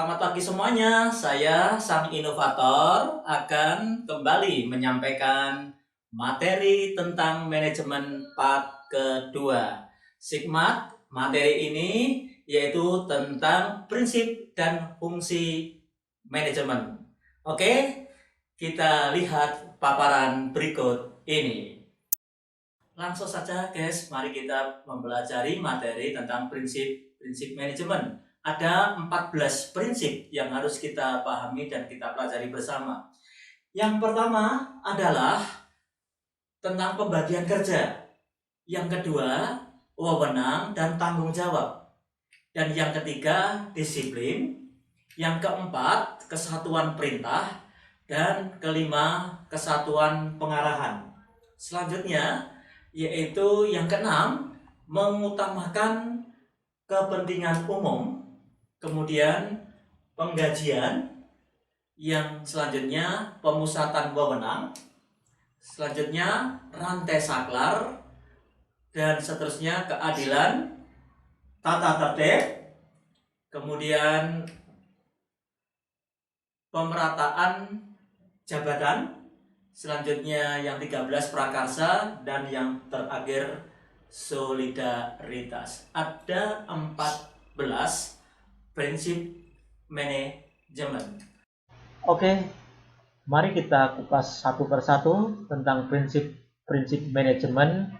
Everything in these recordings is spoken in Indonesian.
Selamat pagi semuanya, saya sang inovator akan kembali menyampaikan materi tentang manajemen part kedua. Sigmat, materi ini yaitu tentang prinsip dan fungsi manajemen. Oke, kita lihat paparan berikut ini. Langsung saja guys, mari kita mempelajari materi tentang prinsip manajemen. Ada 14 prinsip yang harus kita pahami dan kita pelajari bersama. Yang pertama adalah tentang pembagian kerja. Yang kedua, wewenang dan tanggung jawab. Dan yang ketiga, disiplin. Yang keempat, kesatuan perintah. Dan kelima, kesatuan pengarahan. Selanjutnya, yaitu yang keenam, mengutamakan kepentingan umum, kemudian penggajian, yang selanjutnya pemusatan wewenang, selanjutnya rantai saklar, dan seterusnya keadilan, tata tertib, kemudian pemerataan jabatan, selanjutnya yang 13 prakarsa, dan yang terakhir solidaritas. Ada 14 prinsip manajemen. Oke, mari kita kupas satu persatu tentang prinsip-prinsip manajemen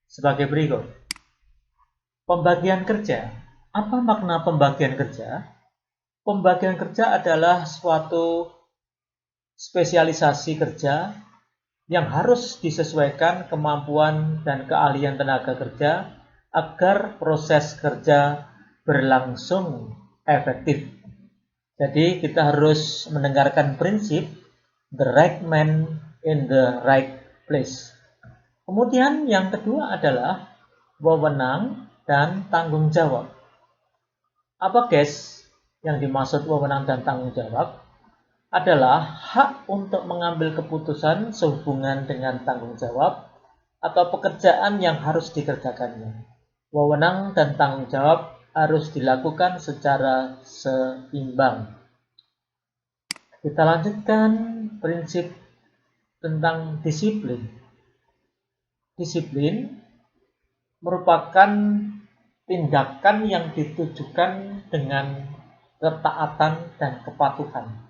sebagai berikut. Pembagian kerja. Apa makna pembagian kerja? Pembagian kerja adalah suatu spesialisasi kerja yang harus disesuaikan kemampuan dan keahlian tenaga kerja agar proses kerja berlangsung efektif. Jadi kita harus mendengarkan prinsip the right man in the right place. Kemudian yang kedua adalah wewenang dan tanggung jawab. Apa guys yang dimaksud wewenang dan tanggung jawab? Adalah hak untuk mengambil keputusan sehubungan dengan tanggung jawab atau pekerjaan yang harus dikerjakannya. Wewenang dan tanggung jawab harus dilakukan secara seimbang. Kita lanjutkan prinsip tentang disiplin. Disiplin merupakan tindakan yang ditujukan dengan ketaatan dan kepatuhan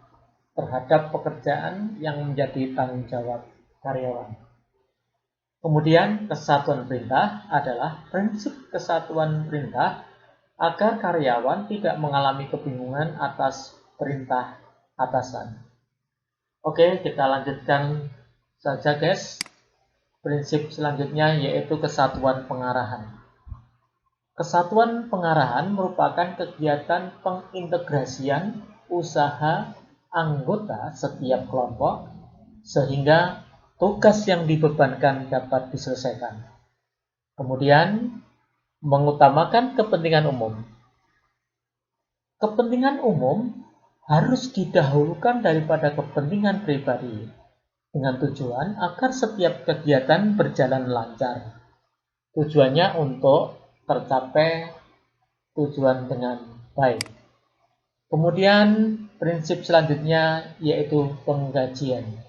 terhadap pekerjaan yang menjadi tanggung jawab karyawan. Kemudian kesatuan perintah adalah prinsip kesatuan perintah agar karyawan tidak mengalami kebingungan atas perintah atasan. Oke, kita lanjutkan saja guys. Prinsip selanjutnya yaitu kesatuan pengarahan. Kesatuan pengarahan merupakan kegiatan pengintegrasian usaha anggota setiap kelompok sehingga tugas yang dibebankan dapat diselesaikan. Kemudian, mengutamakan kepentingan umum. Kepentingan umum harus didahulukan daripada kepentingan pribadi dengan tujuan agar setiap kegiatan berjalan lancar. Tujuannya untuk tercapai tujuan dengan baik. Kemudian prinsip selanjutnya yaitu penggajian.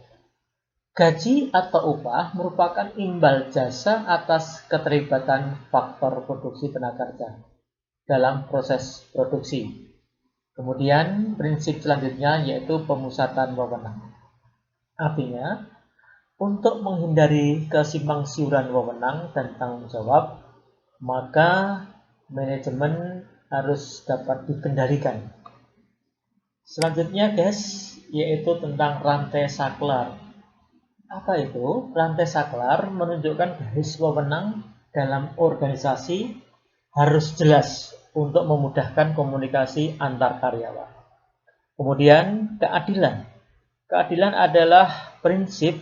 Gaji atau upah merupakan imbal jasa atas keterlibatan faktor produksi tenaga kerja dalam proses produksi. Kemudian prinsip selanjutnya yaitu pemusatan wewenang. Artinya, untuk menghindari kesimpangsiuran wewenang dan tanggung jawab, maka manajemen harus dapat dikendalikan. Selanjutnya guys, yaitu tentang rantai saklar. Apa itu? Rantai saklar menunjukkan garis wewenang dalam organisasi harus jelas untuk memudahkan komunikasi antar karyawan. Kemudian keadilan. Keadilan adalah prinsip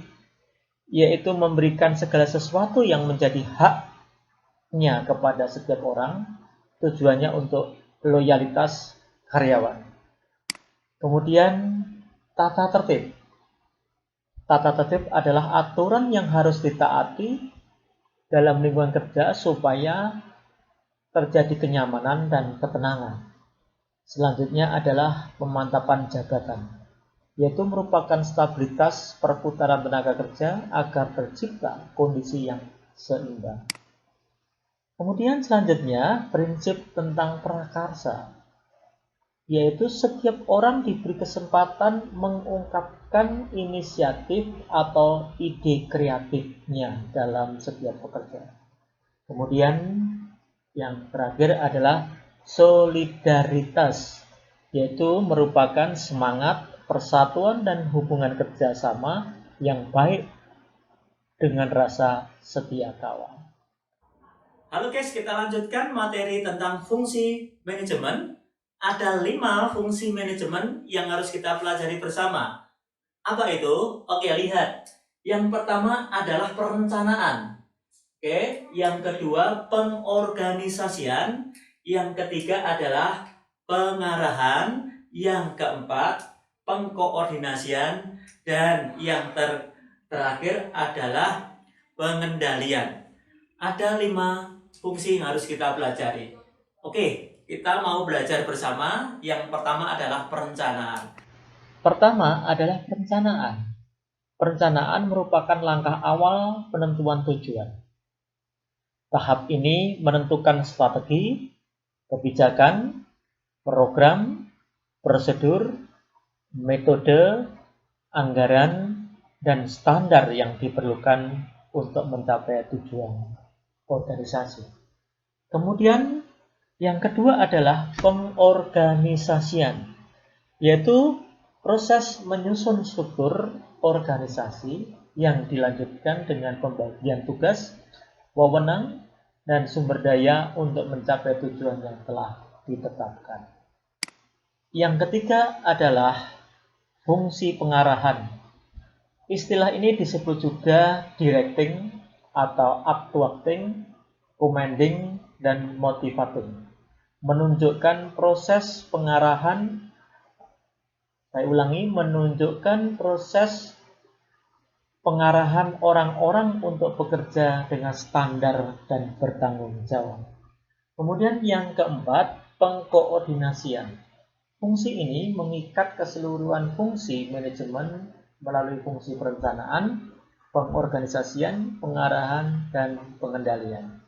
yaitu memberikan segala sesuatu yang menjadi haknya kepada setiap orang, tujuannya untuk loyalitas karyawan. Kemudian tata tertib. Tata tertib adalah aturan yang harus ditaati dalam lingkungan kerja supaya terjadi kenyamanan dan ketenangan. Selanjutnya adalah pemantapan jabatan, yaitu merupakan stabilitas perputaran tenaga kerja agar tercipta kondisi yang seimbang. Kemudian selanjutnya prinsip tentang prakarsa, yaitu setiap orang diberi kesempatan mengungkapkan inisiatif atau ide kreatifnya dalam setiap pekerjaan. Kemudian yang terakhir adalah solidaritas, yaitu merupakan semangat persatuan dan hubungan kerjasama yang baik dengan rasa setia kawan. Halo guys, kita lanjutkan materi tentang fungsi manajemen. Ada 5 fungsi manajemen yang harus kita pelajari bersama. Apa itu? Oke, lihat. Yang pertama adalah perencanaan. Oke, yang kedua pengorganisasian, yang ketiga adalah pengarahan, yang keempat pengkoordinasian, dan yang terakhir adalah pengendalian. Ada 5 fungsi yang harus kita pelajari. Oke, kita mau belajar bersama. Yang pertama adalah perencanaan. Pertama adalah perencanaan. Perencanaan merupakan langkah awal penentuan tujuan. Tahap ini menentukan strategi, kebijakan, program, prosedur, metode, anggaran, dan standar yang diperlukan untuk mencapai tujuan organisasi. Kemudian yang kedua adalah pengorganisasian, yaitu proses menyusun struktur organisasi yang dilanjutkan dengan pembagian tugas, wewenang, dan sumber daya untuk mencapai tujuan yang telah ditetapkan. Yang ketiga adalah fungsi pengarahan. Istilah ini disebut juga directing atau actuating, commanding, dan motivating. Menunjukkan proses pengarahan, saya ulangi, menunjukkan proses pengarahan orang-orang untuk bekerja dengan standar dan bertanggung jawab. Kemudian yang keempat, pengkoordinasian. Fungsi ini mengikat keseluruhan fungsi manajemen melalui fungsi perencanaan, pengorganisasian, pengarahan, dan pengendalian.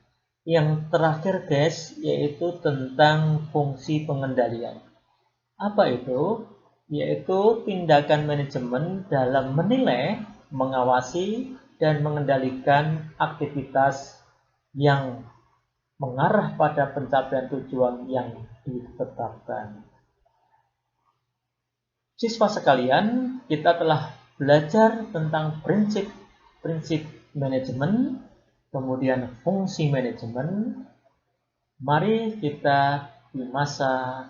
Yang terakhir guys, yaitu tentang fungsi pengendalian. Apa itu? Yaitu tindakan manajemen dalam menilai, mengawasi, dan mengendalikan aktivitas yang mengarah pada pencapaian tujuan yang ditetapkan. Siswa sekalian, kita telah belajar tentang prinsip-prinsip manajemen, kemudian fungsi manajemen. Mari kita di masa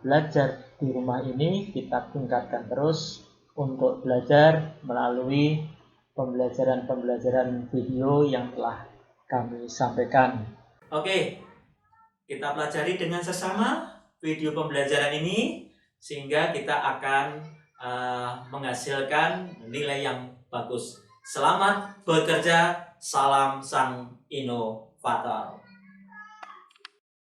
belajar di rumah ini kita tingkatkan terus untuk belajar melalui pembelajaran-pembelajaran video yang telah kami sampaikan. Oke, kita pelajari dengan sesama video pembelajaran ini sehingga kita akan menghasilkan nilai yang bagus. Selamat bekerja, salam sang inovator.